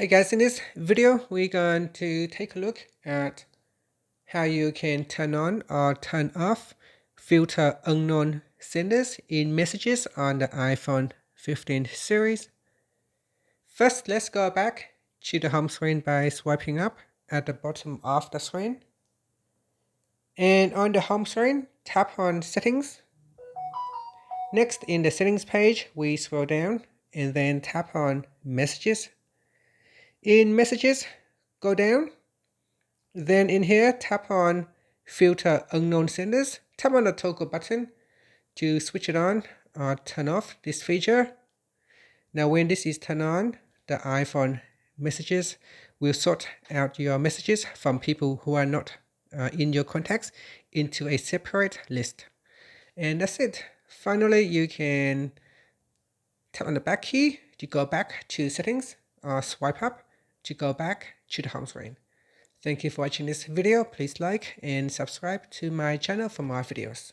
Hey guys, in this video, we're going to take a look at how you can turn on or turn off filter unknown senders in messages on the iPhone 15 series. First, let's go back to the home screen by swiping up at the bottom of the screen. And on the home screen, tap on Settings. Next, in the Settings page, we scroll down and then tap on Messages. In Messages, go down. Then in here, tap on Filter Unknown Senders. Tap on the toggle button to switch it on or turn off this feature. Now when this is turned on, the iPhone messages will sort out your messages from people who are not in your contacts into a separate list. And that's it. Finally, you can tap on the back key to go back to settings or swipe up to go back to the home screen. Thank you for watching this video. Please like and subscribe to my channel for more videos.